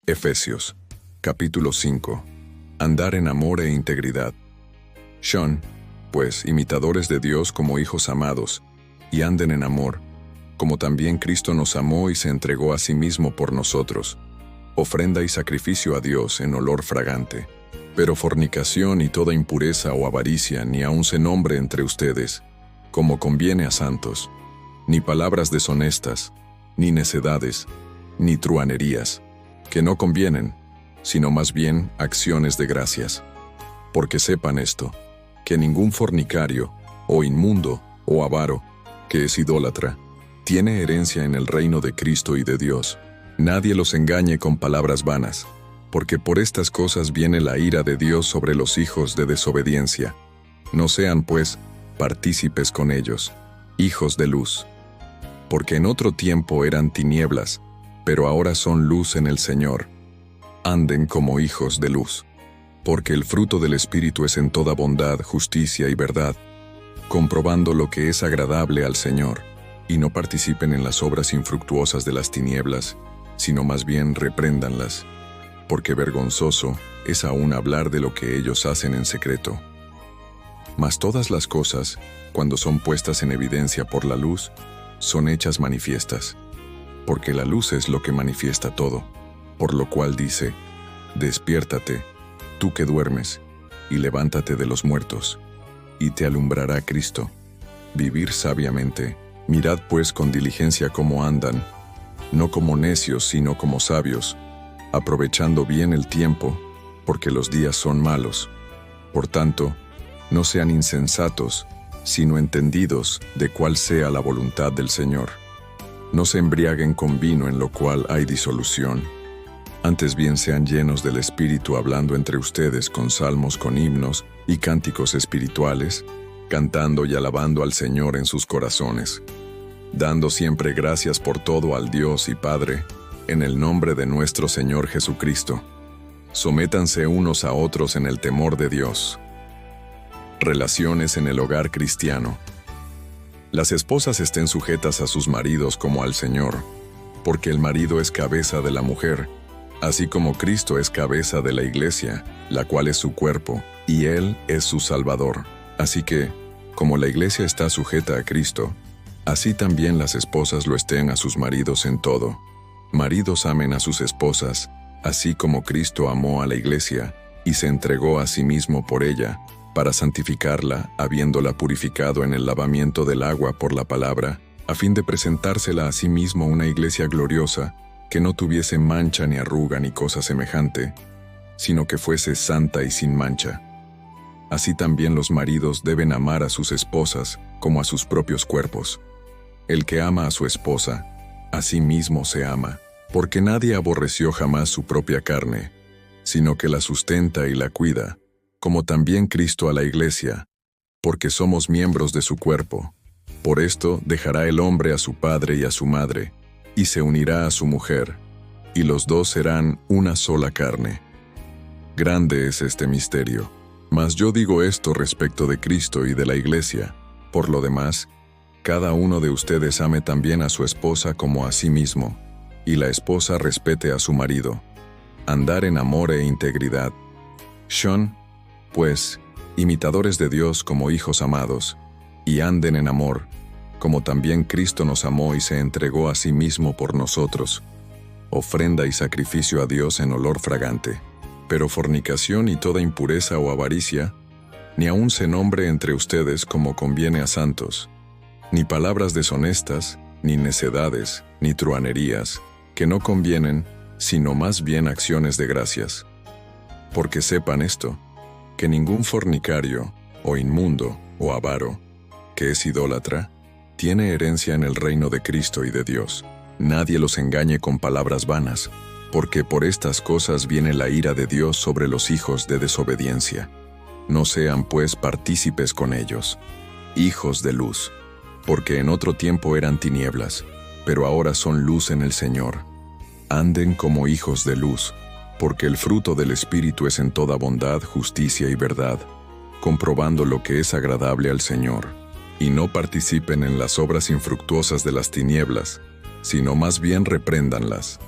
Efesios, capítulo 5. Andar en amor e integridad. Sean, pues, imitadores de Dios como hijos amados, y anden en amor, como también Cristo nos amó y se entregó a sí mismo por nosotros, ofrenda y sacrificio a Dios en olor fragante. Pero fornicación y toda impureza o avaricia ni aun se nombre entre ustedes, como conviene a santos, ni palabras deshonestas, ni necedades, ni truhanerías, que no convienen, sino más bien acciones de gracias. Porque sepan esto, que ningún fornicario, o inmundo, o avaro, que es idólatra, tiene herencia en el reino de Cristo y de Dios. Nadie los engañe con palabras vanas, porque por estas cosas viene la ira de Dios sobre los hijos de desobediencia. No sean, pues, partícipes con ellos, hijos de luz. Porque en otro tiempo eran tinieblas, pero ahora son luz en el Señor. Anden como hijos de luz. Porque el fruto del Espíritu es en toda bondad, justicia y verdad, comprobando lo que es agradable al Señor, y no participen en las obras infructuosas de las tinieblas, sino más bien repréndanlas, porque vergonzoso es aún hablar de lo que ellos hacen en secreto. Mas todas las cosas, cuando son puestas en evidencia por la luz, son hechas manifiestas, porque la luz es lo que manifiesta todo, por lo cual dice: despiértate, tú que duermes, y levántate de los muertos, y te alumbrará Cristo. Vivir sabiamente, mirad pues con diligencia cómo andan, no como necios sino como sabios, aprovechando bien el tiempo, porque los días son malos. Por tanto, no sean insensatos, sino entendidos de cuál sea la voluntad del Señor. No se embriaguen con vino en lo cual hay disolución. Antes bien sean llenos del Espíritu, hablando entre ustedes con salmos, con himnos y cánticos espirituales, cantando y alabando al Señor en sus corazones, dando siempre gracias por todo al Dios y Padre, en el nombre de nuestro Señor Jesucristo. Sométanse unos a otros en el temor de Dios. Relaciones en el hogar cristiano. Las esposas estén sujetas a sus maridos como al Señor, porque el marido es cabeza de la mujer, así como Cristo es cabeza de la iglesia, la cual es su cuerpo, y Él es su Salvador. Así que, como la iglesia está sujeta a Cristo, así también las esposas lo estén a sus maridos en todo. Maridos, amen a sus esposas, así como Cristo amó a la iglesia, y se entregó a sí mismo por ella, para santificarla, habiéndola purificado en el lavamiento del agua por la palabra, a fin de presentársela a sí mismo una iglesia gloriosa, que no tuviese mancha ni arruga ni cosa semejante, sino que fuese santa y sin mancha. Así también los maridos deben amar a sus esposas como a sus propios cuerpos. El que ama a su esposa, a sí mismo se ama, porque nadie aborreció jamás su propia carne, sino que la sustenta y la cuida, como también Cristo a la iglesia, porque somos miembros de su cuerpo. Por esto dejará el hombre a su padre y a su madre, y se unirá a su mujer, y los dos serán una sola carne. Grande es este misterio, mas yo digo esto respecto de Cristo y de la iglesia. Por lo demás, cada uno de ustedes ame también a su esposa como a sí mismo, y la esposa respete a su marido. Andar en amor e integridad. Sean, pues, imitadores de Dios como hijos amados, y anden en amor, como también Cristo nos amó y se entregó a sí mismo por nosotros, ofrenda y sacrificio a Dios en olor fragante. Pero fornicación y toda impureza o avaricia, ni aun se nombre entre ustedes como conviene a santos, ni palabras deshonestas, ni necedades, ni truhanerías, que no convienen, sino más bien acciones de gracias. Porque sepan esto, que ningún fornicario, o inmundo, o avaro, que es idólatra, tiene herencia en el reino de Cristo y de Dios. Nadie los engañe con palabras vanas, porque por estas cosas viene la ira de Dios sobre los hijos de desobediencia. No sean pues partícipes con ellos, hijos de luz, porque en otro tiempo eran tinieblas, pero ahora son luz en el Señor. Anden como hijos de luz, porque el fruto del Espíritu es en toda bondad, justicia y verdad, comprobando lo que es agradable al Señor. Y no participen en las obras infructuosas de las tinieblas, sino más bien repréndanlas.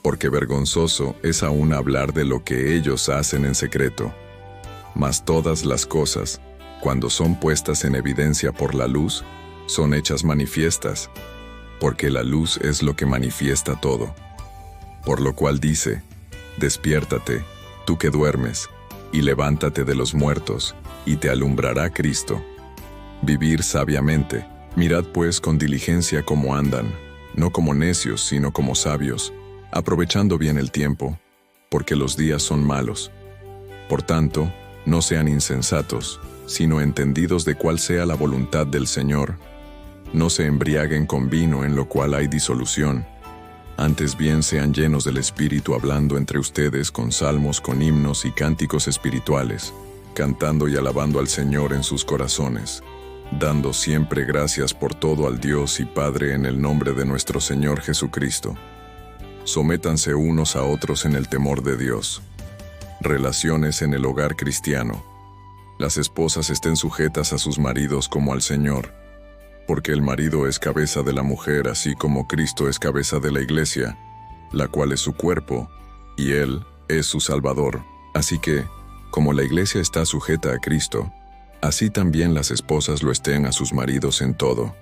porque vergonzoso es aún hablar de lo que ellos hacen en secreto. Mas todas las cosas, cuando son puestas en evidencia por la luz, son hechas manifiestas, porque la luz es lo que manifiesta todo. Por lo cual dice, despiértate, tú que duermes, y levántate de los muertos, y te alumbrará Cristo. Vivir sabiamente, mirad pues con diligencia cómo andan, no como necios, sino como sabios, aprovechando bien el tiempo, porque los días son malos. Por tanto, no sean insensatos, sino entendidos de cuál sea la voluntad del Señor. No se embriaguen con vino en lo cual hay disolución. Antes bien sean llenos del Espíritu, hablando entre ustedes con salmos, con himnos y cánticos espirituales, cantando y alabando al Señor en sus corazones, dando siempre gracias por todo al Dios y Padre en el nombre de nuestro Señor Jesucristo. Sométanse unos a otros en el temor de Dios. Relaciones en el hogar cristiano. Las esposas estén sujetas a sus maridos como al Señor, porque el marido es cabeza de la mujer, así como Cristo es cabeza de la iglesia, la cual es su cuerpo, y Él es su Salvador. Así que, como la iglesia está sujeta a Cristo, así también las esposas lo estén a sus maridos en todo.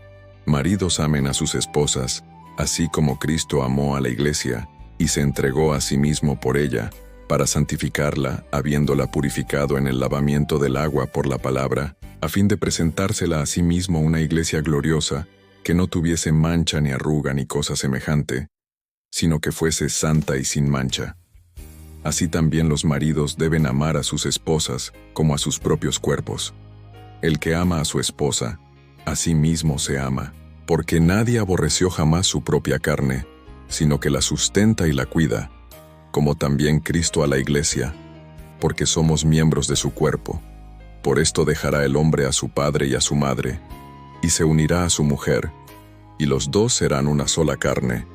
Maridos amen a sus esposas, así como Cristo amó a la iglesia, y se entregó a sí mismo por ella, para santificarla, habiéndola purificado en el lavamiento del agua por la palabra, a fin de presentársela a sí mismo una iglesia gloriosa, que no tuviese mancha ni arruga ni cosa semejante, sino que fuese santa y sin mancha. Así también los maridos deben amar a sus esposas como a sus propios cuerpos. El que ama a su esposa, a sí mismo se ama, porque nadie aborreció jamás su propia carne, sino que la sustenta y la cuida, como también Cristo a la iglesia, porque somos miembros de su cuerpo. Por esto dejará el hombre a su padre y a su madre, y se unirá a su mujer, y los dos serán una sola carne.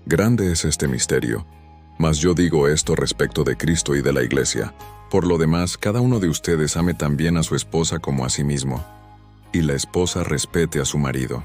Grande es este misterio, mas yo digo esto respecto de Cristo y de la iglesia. Por lo demás, cada uno de ustedes ame también a su esposa como a sí mismo, y la esposa respete a su marido.